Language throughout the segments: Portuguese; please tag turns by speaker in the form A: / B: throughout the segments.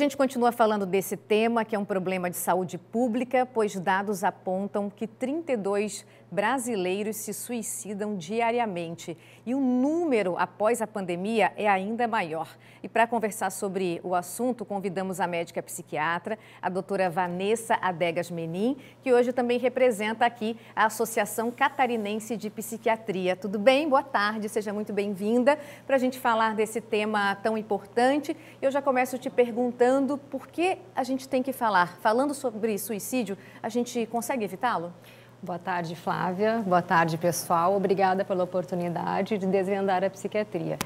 A: A gente continua falando desse tema, que é um problema de saúde pública, pois dados apontam que 32 brasileiros se suicidam diariamente. E o número após a pandemia é ainda maior. E para conversar sobre o assunto, convidamos a médica psiquiatra, a doutora Vanessa Adegas Menin, que hoje também representa aqui a Associação Catarinense de Psiquiatria. Tudo bem? Boa tarde, seja muito bem-vinda para a gente falar desse tema tão importante. Eu já começo te perguntando por que a gente tem que falar. Falando sobre suicídio, a gente consegue evitá-lo?
B: Boa tarde, Flávia. Boa tarde, pessoal. Obrigada pela oportunidade de desvendar a psiquiatria.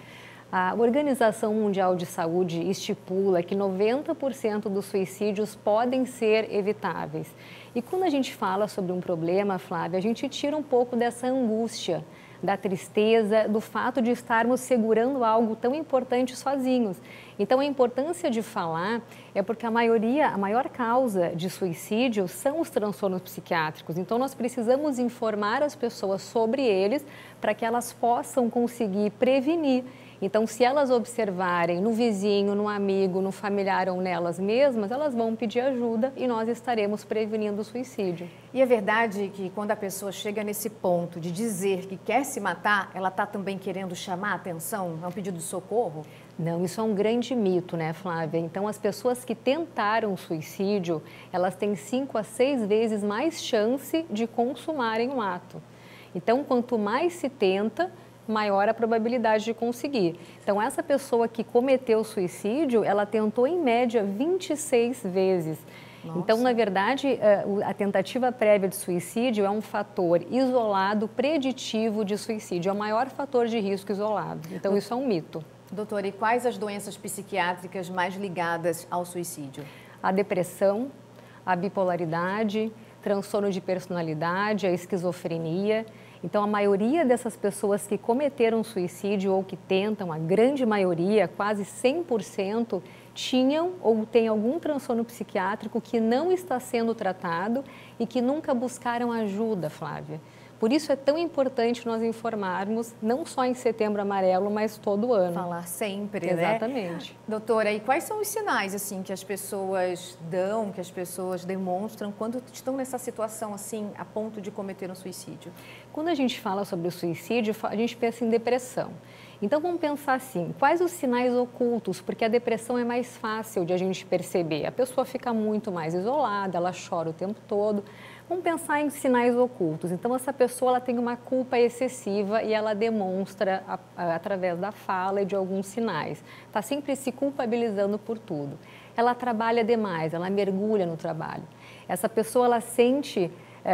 B: A Organização Mundial de Saúde estipula que 90% dos suicídios podem ser evitáveis. E quando a gente fala sobre um problema, Flávia, a gente tira um pouco dessa angústia, da tristeza, do fato de estarmos segurando algo tão importante sozinhos. Então, a importância de falar é porque a maior causa de suicídio são os transtornos psiquiátricos. Então, nós precisamos informar as pessoas sobre eles para que elas possam conseguir prevenir. Então, se elas observarem no vizinho, no amigo, no familiar ou nelas mesmas, elas vão pedir ajuda e nós estaremos prevenindo o suicídio.
A: E é verdade que quando a pessoa chega nesse ponto de dizer que quer se matar, ela está também querendo chamar a atenção? É um pedido de socorro?
B: Não, isso é um grande mito, né, Flávia? Então, as pessoas que tentaram o suicídio, elas têm 5 a 6 vezes mais chance de consumarem o ato. Então, quanto mais se tenta, maior a probabilidade de conseguir. Então, essa pessoa que cometeu o suicídio, ela tentou em média 26 vezes. Nossa. Então, na verdade, a tentativa prévia de suicídio é um fator isolado preditivo de suicídio, é o maior fator de risco isolado. Então, isso é um mito.
A: Doutora, e quais as doenças psiquiátricas mais ligadas ao suicídio?
B: A depressão, a bipolaridade, transtorno de personalidade, a esquizofrenia. Então, a maioria dessas pessoas que cometeram suicídio ou que tentam, a grande maioria, quase 100%, tinham ou têm algum transtorno psiquiátrico que não está sendo tratado e que nunca buscaram ajuda, Flávia. Por isso é tão importante nós informarmos, não só em Setembro Amarelo, mas todo ano.
A: Falar sempre,
B: Exatamente.
A: Né? Doutora, e quais são os sinais assim que as pessoas dão, que as pessoas demonstram quando estão nessa situação assim, a ponto de cometer um suicídio?
B: Quando a gente fala sobre o suicídio, a gente pensa em depressão. Então, vamos pensar assim, quais os sinais ocultos? Porque a depressão é mais fácil de a gente perceber. A pessoa fica muito mais isolada, ela chora o tempo todo. Vamos pensar em sinais ocultos. Então, essa pessoa ela tem uma culpa excessiva e ela demonstra através da fala e de alguns sinais. Está sempre se culpabilizando por tudo. Ela trabalha demais, ela mergulha no trabalho. Essa pessoa ela sente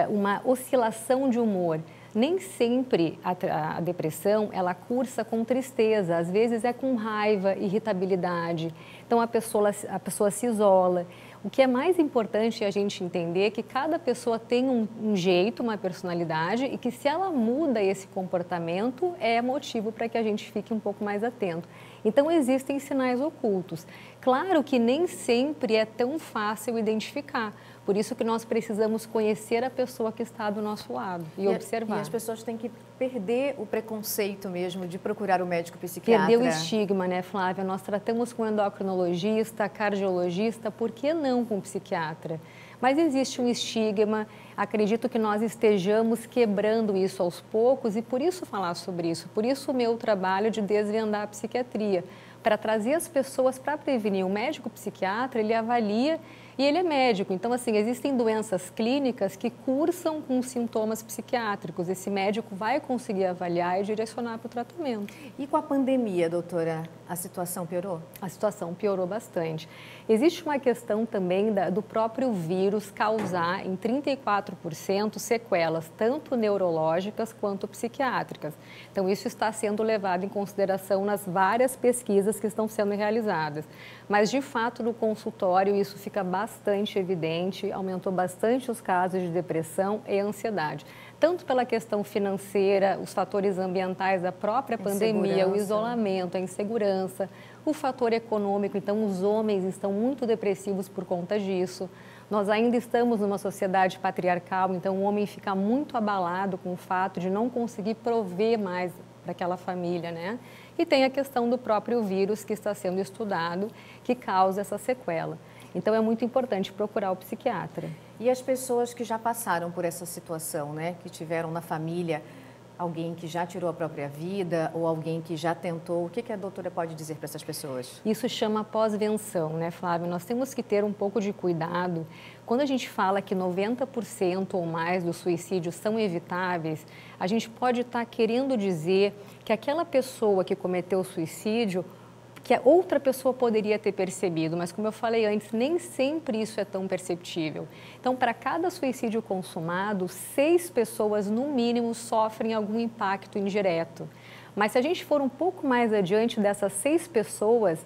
B: uma oscilação de humor. Nem sempre a depressão, ela cursa com tristeza, às vezes é com raiva, irritabilidade. Então, a pessoa se isola. O que é mais importante é a gente entender que cada pessoa tem um jeito, uma personalidade e que se ela muda esse comportamento, é motivo para que a gente fique um pouco mais atento. Então, existem sinais ocultos. Claro que nem sempre é tão fácil identificar. Por isso que nós precisamos conhecer a pessoa que está do nosso lado e observar.
A: E as pessoas têm que perder o preconceito mesmo de procurar o médico psiquiatra.
B: Perder o estigma, né, Flávia? Nós tratamos com endocrinologista, cardiologista, por que não com psiquiatra? Mas existe um estigma, acredito que nós estejamos quebrando isso aos poucos e por isso falar sobre isso. Por isso o meu trabalho de desvendar a psiquiatria, para trazer as pessoas para prevenir. O médico psiquiatra, ele avalia e ele é médico. Então, assim, existem doenças clínicas que cursam com sintomas psiquiátricos. Esse médico vai conseguir avaliar e direcionar para o tratamento.
A: E com a pandemia, doutora, a situação piorou?
B: A situação piorou bastante. Existe uma questão também do próprio vírus causar em 34% sequelas, tanto neurológicas quanto psiquiátricas. Então, isso está sendo levado em consideração nas várias pesquisas que estão sendo realizadas. Mas, de fato, no consultório, isso fica bastante evidente, aumentou bastante os casos de depressão e ansiedade. Tanto pela questão financeira, os fatores ambientais da própria pandemia, o isolamento, a insegurança, o fator econômico. Então, os homens estão muito depressivos por conta disso. Nós ainda estamos numa sociedade patriarcal, então o homem fica muito abalado com o fato de não conseguir prover mais para aquela família, né? E tem a questão do próprio vírus que está sendo estudado, que causa essa sequela. Então, é muito importante procurar o psiquiatra.
A: E as pessoas que já passaram por essa situação, né? Que tiveram na família alguém que já tirou a própria vida ou alguém que já tentou, o que a doutora pode dizer para essas pessoas?
B: Isso chama pós-venção, né, Flávio? Nós temos que ter um pouco de cuidado. Quando a gente fala que 90% ou mais dos suicídios são evitáveis, a gente pode estar querendo dizer que aquela pessoa que cometeu o suicídio, que a outra pessoa poderia ter percebido, mas como eu falei antes, nem sempre isso é tão perceptível. Então, para cada suicídio consumado, 6 pessoas, no mínimo, sofrem algum impacto indireto. Mas se a gente for um pouco mais adiante dessas 6 pessoas,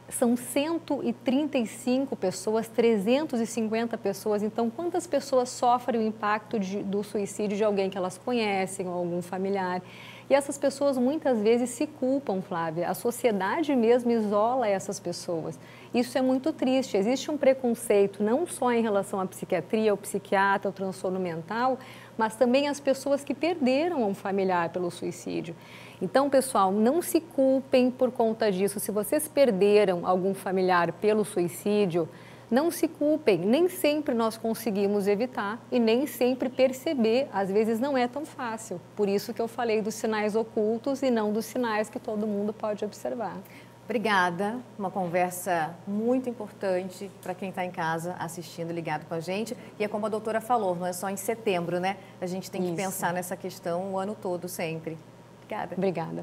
B: são 135 pessoas, 350 pessoas. Então, quantas pessoas sofrem o impacto do suicídio de alguém que elas conhecem ou algum familiar? E essas pessoas muitas vezes se culpam, Flávia. A sociedade mesmo isola essas pessoas. Isso é muito triste. Existe um preconceito não só em relação à psiquiatria, ao psiquiatra, ao transtorno mental, mas também as pessoas que perderam um familiar pelo suicídio. Então, pessoal, não se culpem por conta disso. Se vocês perderam algum familiar pelo suicídio, não se culpem, nem sempre nós conseguimos evitar e nem sempre perceber, às vezes não é tão fácil. Por isso que eu falei dos sinais ocultos e não dos sinais que todo mundo pode observar.
A: Obrigada, uma conversa muito importante para quem está em casa assistindo, ligado com a gente. E é como a doutora falou, não é só em setembro, né? A gente tem que pensar nessa questão o ano todo sempre. Obrigada.
B: Obrigada.